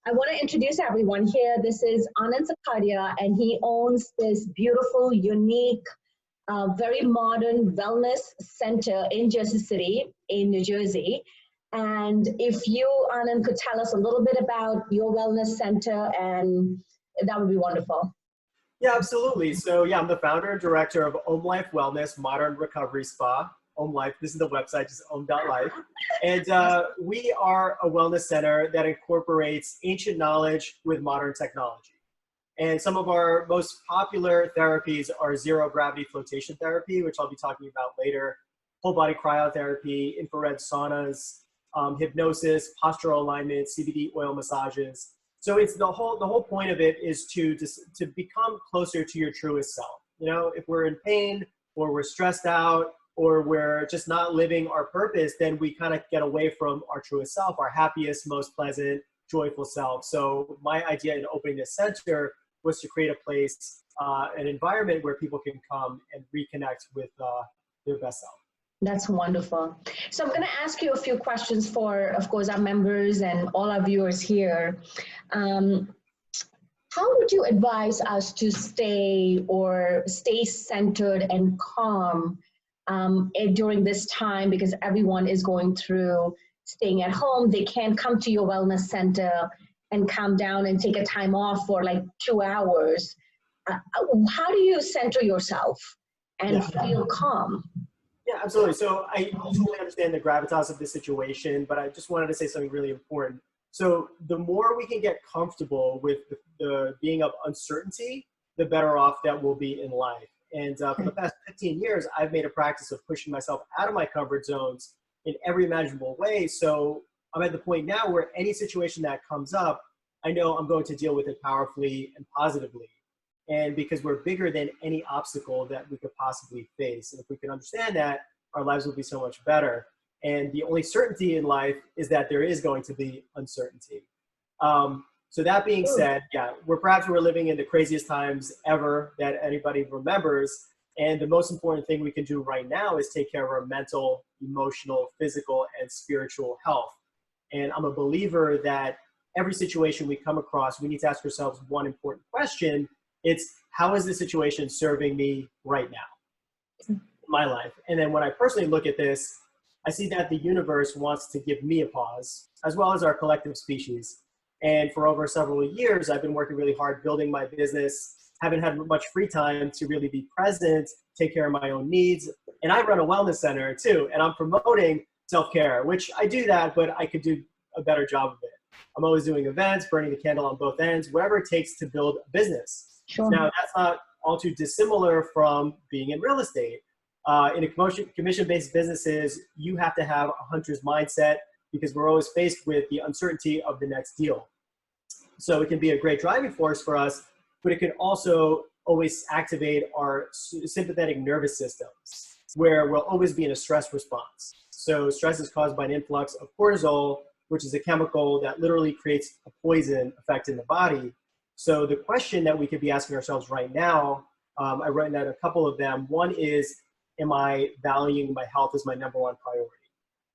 I want to introduce everyone here. This is Anand Sukhadia, and he owns this beautiful, unique, very modern wellness center in Jersey City, in New Jersey. And if you, Anand, could tell us a little bit about your wellness center, and that would be wonderful. Yeah, absolutely. So yeah, I'm the founder and director of Om.Life Wellness Modern Recovery Spa. Om.Life, this is the website, just Om.Life. And we are a wellness center that incorporates ancient knowledge with modern technology. And some of our most popular therapies are zero gravity flotation therapy, which I'll be talking about later, whole body cryotherapy, infrared saunas, hypnosis, postural alignment, CBD oil massages. So it's the whole point of it is to become closer to your truest self. You know, if we're in pain or we're stressed out or we're just not living our purpose, then we kind of get away from our truest self, our happiest, most pleasant, joyful self. So my idea in opening this center was to create a place, an environment where people can come and reconnect with their best self. That's wonderful. So I'm going to ask you a few questions for, of course, our members and all our viewers here. How would you advise us to stay centered and calm during this time? Because everyone is going through staying at home. They can't come to your wellness center and calm down and take a time off for like 2 hours. How do you center yourself and feel calm? Yeah, absolutely. So I totally understand the gravitas of this situation, but I just wanted to say something really important. So the more we can get comfortable with the being of uncertainty, the better off that we'll be in life. And for the past 15 years, I've made a practice of pushing myself out of my comfort zones in every imaginable way. So I'm at the point now where any situation that comes up, I know I'm going to deal with it powerfully and positively. And because we're bigger than any obstacle that we could possibly face. And if we can understand that, our lives will be so much better. And the only certainty in life is that there is going to be uncertainty. So that being said, yeah, we're living in the craziest times ever that anybody remembers. And the most important thing we can do right now is take care of our mental, emotional, physical, and spiritual health. And I'm a believer that every situation we come across, we need to ask ourselves one important question. It's, how is this situation serving me right now in my life? And then when I personally look at this, I see that the universe wants to give me a pause, as well as our collective species. And for over several years, I've been working really hard building my business, haven't had much free time to really be present, take care of my own needs. And I run a wellness center too, and I'm promoting self-care, which I do that, but I could do a better job of it. I'm always doing events, burning the candle on both ends, whatever it takes to build a business. Sure. Now, that's not all too dissimilar from being in real estate. In a commission-based businesses, you have to have a hunter's mindset because we're always faced with the uncertainty of the next deal. So it can be a great driving force for us, but it can also always activate our sympathetic nervous systems, where we'll always be in a stress response. So stress is caused by an influx of cortisol, which is a chemical that literally creates a poison effect in the body. So the question that we could be asking ourselves right now, I wrote down a couple of them. One is, am I valuing my health as my number one priority?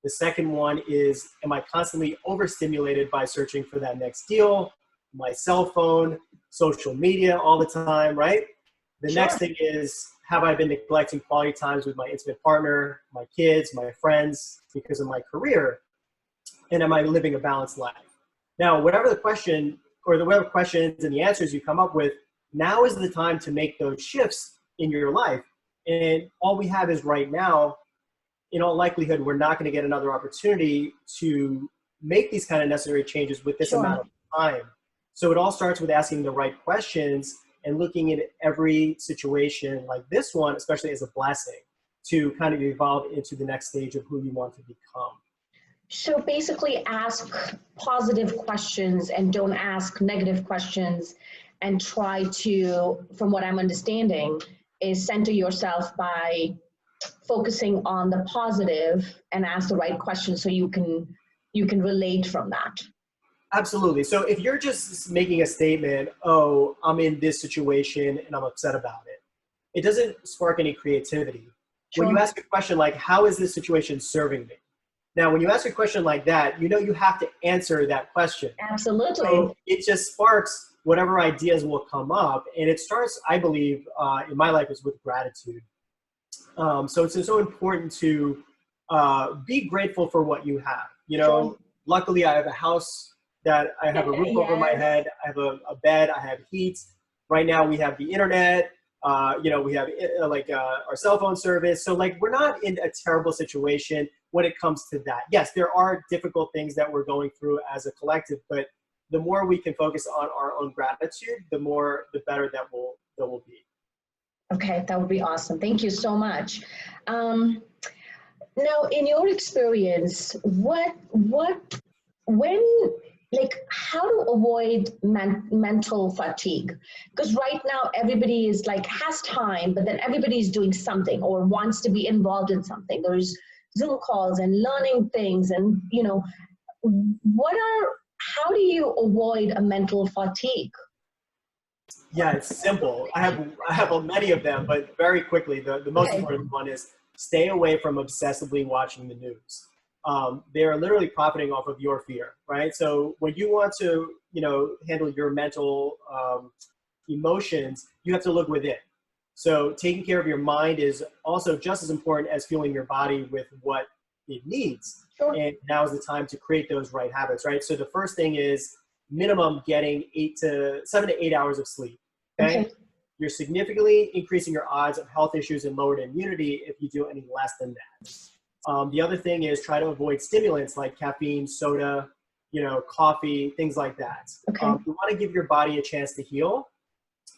The second one is, am I constantly overstimulated by searching for that next deal, my cell phone, social media all the time, right? The next thing is, have I been neglecting quality times with my intimate partner, my kids, my friends, because of my career? And am I living a balanced life? Now, whatever the question, or whatever questions and the answers you come up with, now is the time to make those shifts in your life. And all we have is right now, in all likelihood, we're not going to get another opportunity to make these kind of necessary changes with this amount of time. So it all starts with asking the right questions and looking at every situation like this one, especially as a blessing, to kind of evolve into the next stage of who you want to become. So basically ask positive questions and don't ask negative questions, and try to, from what I'm understanding, is center yourself by focusing on the positive and ask the right questions so you can relate from that. Absolutely. So if you're just making a statement, oh, I'm in this situation and I'm upset about it, it doesn't spark any creativity. Sure. When you ask a question like, how is this situation serving me? Now, when you ask a question like that, you know you have to answer that question. Absolutely. So it just sparks whatever ideas will come up. And it starts, I believe, in my life, is with gratitude. So it's so important to be grateful for what you have. You know, Sure. luckily I have a house that I have a roof over my Yes. head. I have a bed. I have heat. Right now we have the internet. You know, we have our cell phone service. So like, we're not in a terrible situation when it comes to that. Yes, there are difficult things that we're going through as a collective, but the more we can focus on our own gratitude, the better that will be. Okay, that would be awesome. Thank you so much. Now, in your experience, how to avoid mental fatigue? Because right now everybody is like has time, but then everybody's doing something or wants to be involved in something. There's Zoom calls and learning things, and how do you avoid a mental fatigue? Yeah, it's simple. I have many of them, but very quickly, the most important one is stay away from obsessively watching the news. They are literally profiting off of your fear, right? So when you want to, handle your mental emotions, you have to look within. So taking care of your mind is also just as important as fueling your body with what it needs. Sure. And now is the time to create those right habits, right? So the first thing is minimum getting 7 to 8 hours of sleep. Okay? You're significantly increasing your odds of health issues and lowered immunity if you do any less than that. The other thing is try to avoid stimulants like caffeine, soda, coffee, things like that. You want to give your body a chance to heal,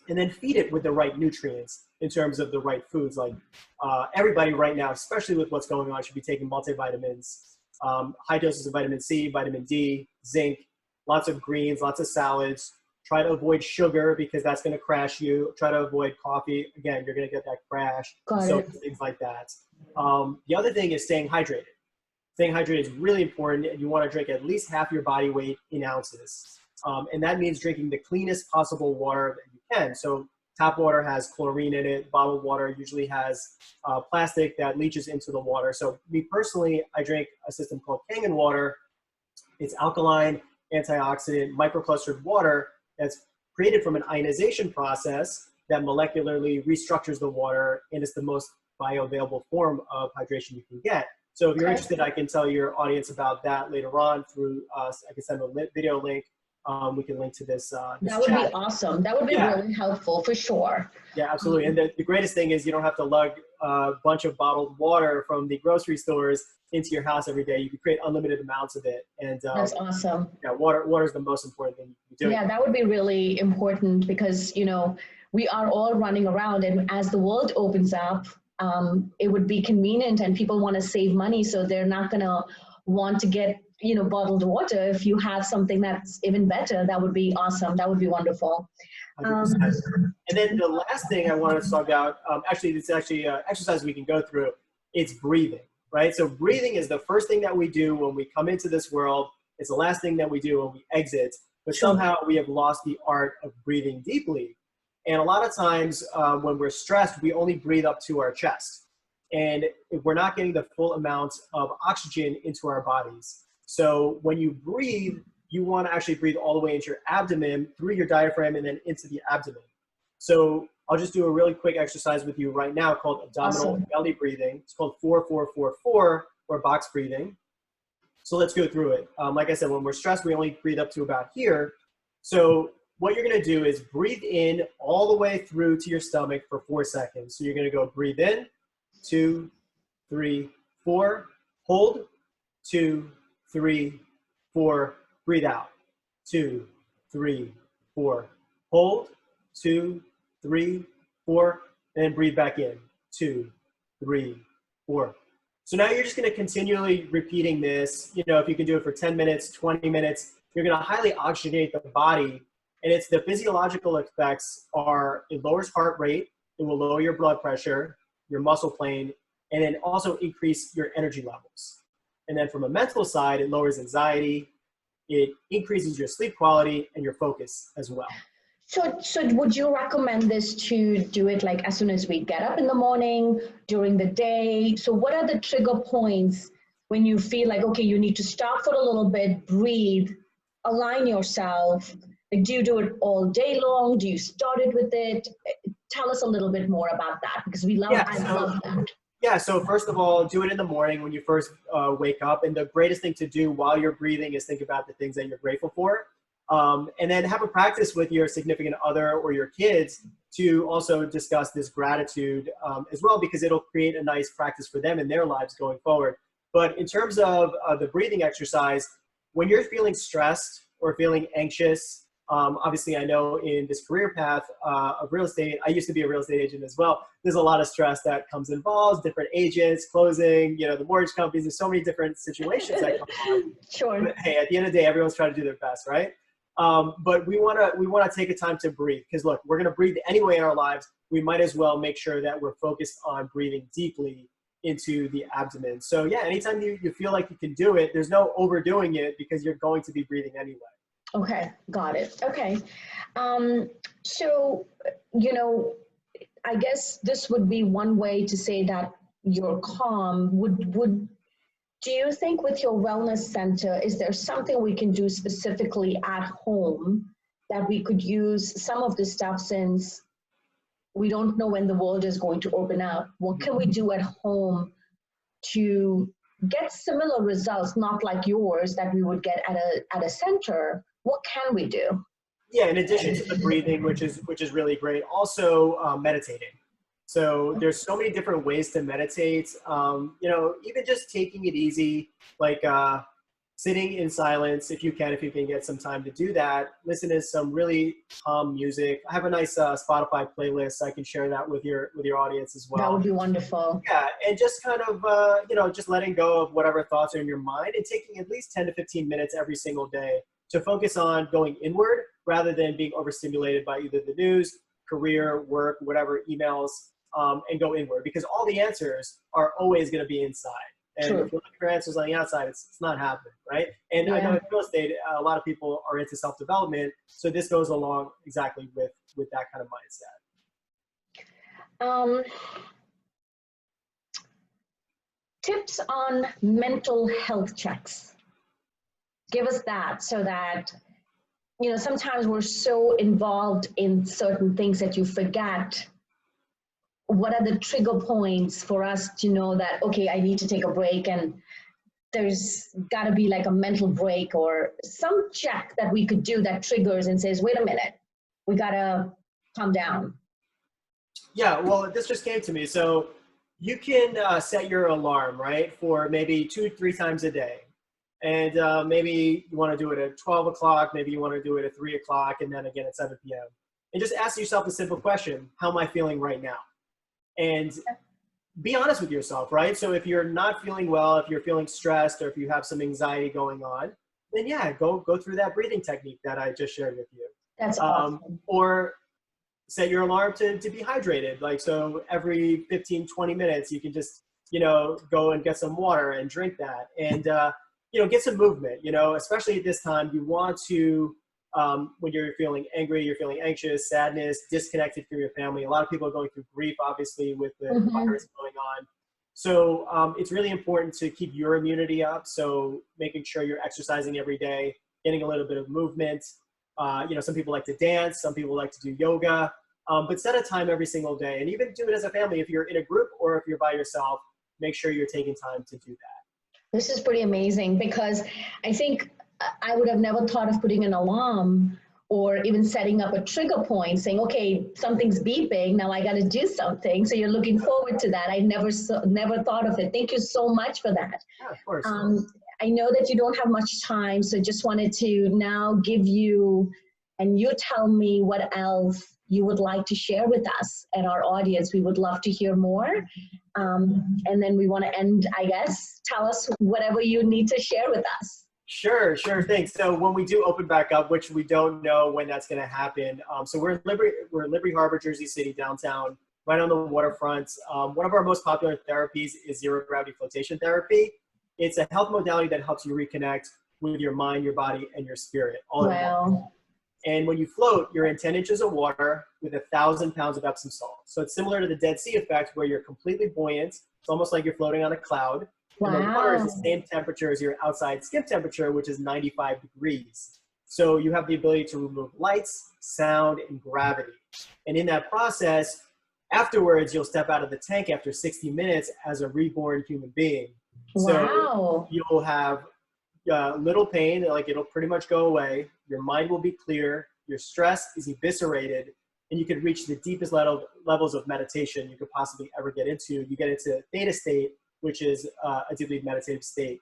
and then feed it with the right nutrients in terms of the right foods. Like everybody right now, especially with what's going on, should be taking multivitamins, high doses of vitamin C, vitamin D, zinc, lots of greens, lots of salads. Try to avoid sugar because that's going to crash you. Try to avoid coffee. Again, you're going to get that crash. Things like that. The other thing is staying hydrated. Staying hydrated is really important, and you want to drink at least half your body weight in ounces. And that means drinking the cleanest possible water that you can. So tap water has chlorine in it. Bottled water usually has plastic that leaches into the water. So me personally, I drink a system called Kangen water. It's alkaline, antioxidant, microclustered water that's created from an ionization process that molecularly restructures the water, and it's the most bioavailable form of hydration you can get. So if you're interested, I can tell your audience about that later on through I can send a video link. We can link to this. That would be awesome. That would be really helpful for sure. Yeah, absolutely. And the greatest thing is you don't have to lug a bunch of bottled water from the grocery stores into your house every day. You can create unlimited amounts of it. And that's awesome. Yeah, water is the most important thing you can do. Yeah, that would be really important because, we are all running around, and as the world opens up, it would be convenient, and people want to save money. So they're not going to want to get, bottled water. If you have something that's even better, that would be awesome. That would be wonderful. And then the last thing I wanted to talk about, it's actually an exercise we can go through. It's breathing, right? So breathing is the first thing that we do when we come into this world. It's the last thing that we do when we exit. But somehow we have lost the art of breathing deeply. And a lot of times when we're stressed, we only breathe up to our chest. And if we're not getting the full amount of oxygen into our bodies. So when you breathe, you want to actually breathe all the way into your abdomen, through your diaphragm, and then into the abdomen. So I'll just do a really quick exercise with you right now called abdominal belly breathing. It's called 4-4-4-4 or box breathing. So let's go through it. Like I said, when we're stressed, we only breathe up to about here. So what you're going to do is breathe in all the way through to your stomach for 4 seconds. So you're going to go breathe in, 2, 3, 4, hold, 2, 3, 4, breathe out, 2, 3, 4, hold, 2, 3, 4, and then breathe back in, 2, 3, 4. So now you're just going to continually repeating this. If you can do it for 10 minutes, 20 minutes, you're going to highly oxygenate the body. And it's the physiological effects are it lowers heart rate, it will lower your blood pressure, your muscle plane, and then also increase your energy levels. And then from a mental side, it lowers anxiety, it increases your sleep quality and your focus as well. So would you recommend this to do it like as soon as we get up in the morning, during the day? So what are the trigger points when you feel like, okay, you need to stop for a little bit, breathe, align yourself? Like, do you do it all day long? Do you start it with it? Tell us a little bit more about that, because I love that. Yeah, so first of all, do it in the morning when you first wake up. And the greatest thing to do while you're breathing is think about the things that you're grateful for. And then have a practice with your significant other or your kids to also discuss this gratitude as well, because it'll create a nice practice for them in their lives going forward. But in terms of the breathing exercise, when you're feeling stressed or feeling anxious, obviously I know in this career path of real estate, I used to be a real estate agent as well. There's a lot of stress that comes involved, different agents, closing, the mortgage companies, there's so many different situations that come on. Sure. But hey, at the end of the day, everyone's trying to do their best, right? But we wanna take a time to breathe, because look, we're gonna breathe anyway in our lives. We might as well make sure that we're focused on breathing deeply into the abdomen. So yeah, anytime you feel like you can do it, there's no overdoing it, because you're going to be breathing anyway. Okay, got it. Okay. So, I guess this would be one way to say that you're calm. Do you think with your wellness center, is there something we can do specifically at home that we could use some of this stuff, since we don't know when the world is going to open up? What can we do at home to get similar results, not like yours that we would get at a center? What can we do? Yeah, in addition to the breathing, which is really great, also meditating. So there's so many different ways to meditate. Even just taking it easy, like sitting in silence, if you can get some time to do that. Listen to some really calm music. I have a nice Spotify playlist. I can share that with your audience as well. That would be wonderful. Yeah, and just kind of just letting go of whatever thoughts are in your mind, and taking at least 10 to 15 minutes every single day to focus on going inward rather than being overstimulated by either the news, career, work, whatever, emails, and go inward, because all the answers are always going to be inside. And True. if you're looking for answers on the outside, it's not happening, right? And I know in real estate, a lot of people are into self-development, so this goes along exactly with that kind of mindset. Tips on mental health checks. Give us that, so that, sometimes we're so involved in certain things that you forget. What are the trigger points for us to know that, okay, I need to take a break, and there's got to be like a mental break or some check that we could do that triggers and says, wait a minute, we got to calm down? Yeah, well, this just came to me. So you can set your alarm, right, for maybe 2-3 times a day. And maybe you want to do it at 12 o'clock, maybe you want to do it at 3 o'clock, and then again at 7 p.m. And just ask yourself a simple question: how am I feeling right now? And be honest with yourself, right? So if you're not feeling well, if you're feeling stressed, or if you have some anxiety going on, then yeah, go through that breathing technique that I just shared with you. That's awesome. Or set your alarm to be hydrated. Like, so every 15-20 minutes, you can just, go and get some water and drink that. And, get some movement, especially at this time. You want to, when you're feeling angry, you're feeling anxious, sadness, disconnected from your family. A lot of people are going through grief, obviously, with the virus going on. So it's really important to keep your immunity up. So making sure you're exercising every day, getting a little bit of movement. Some people like to dance, some people like to do yoga, but set a time every single day, and even do it as a family. If you're in a group or if you're by yourself, make sure you're taking time to do that. This is pretty amazing, because I think I would have never thought of putting an alarm or even setting up a trigger point saying, okay, something's beeping, now I got to do something. So you're looking forward to that. I never thought of it. Thank you so much for that. Yeah, of course. I know that you don't have much time, so just wanted to now give you, and you tell me what else you would like to share with us and our audience. We would love to hear more. And then we want to end, I guess. Tell us whatever you need to share with us. Sure thing. So when we do open back up, which we don't know when that's going to happen. So we're in Liberty Harbor, Jersey City, downtown, right on the waterfront. One of our most popular therapies is zero gravity flotation therapy. It's a health modality that helps you reconnect with your mind, your body, and your spirit all in one. And when you float, you're in 10 inches of water with 1,000 pounds of Epsom salt. So it's similar to the Dead Sea effect, where you're completely buoyant. It's almost like you're floating on a cloud. And the water is the Wow. same temperature as your outside skin temperature, which is 95 degrees. So you have the ability to remove lights, sound, and gravity. And in that process, afterwards, you'll step out of the tank after 60 minutes as a reborn human being. So Wow. you'll have little pain, like it'll pretty much go away. Your mind will be clear. Your stress is eviscerated, and you could reach the deepest levels of meditation you could possibly ever get into. You get into theta state, which is a deeply meditative state.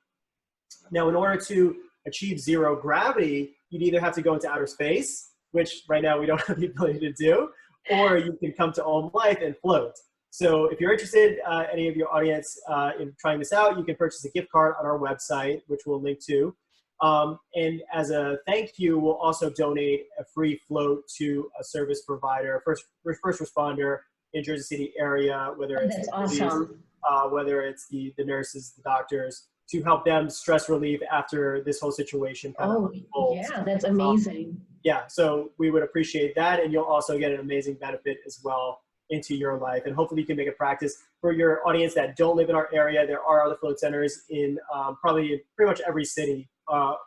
Now, in order to achieve zero gravity, you'd either have to go into outer space, which right now we don't have the ability to do, or you can come to Om.Life and float. So if you're interested, any of your audience in trying this out, you can purchase a gift card on our website, which we'll link to. And as a thank you, we'll also donate a free float to a service provider, first responder in Jersey City area, whether Oh, it's that's the police, awesome. whether it's the nurses, the doctors, to help them stress relief after this whole situation kind of Oh, unfolds. yeah, that's amazing. Yeah, so we would appreciate that, and you'll also get an amazing benefit as well into your life, and hopefully you can make a practice. For your audience that don't live in our area, there are other float centers in probably in pretty much every city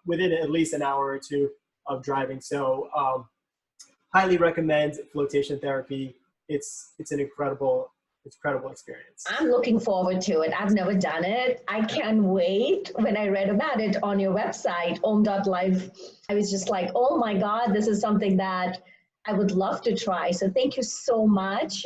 within at least an hour or two of driving. So highly recommend flotation therapy. It's an incredible experience. I'm looking forward to it. I've never done it. I can't wait. When I read about it on your website, Om.Life, I was just like, oh my God, this is something that I would love to try. So thank you so much.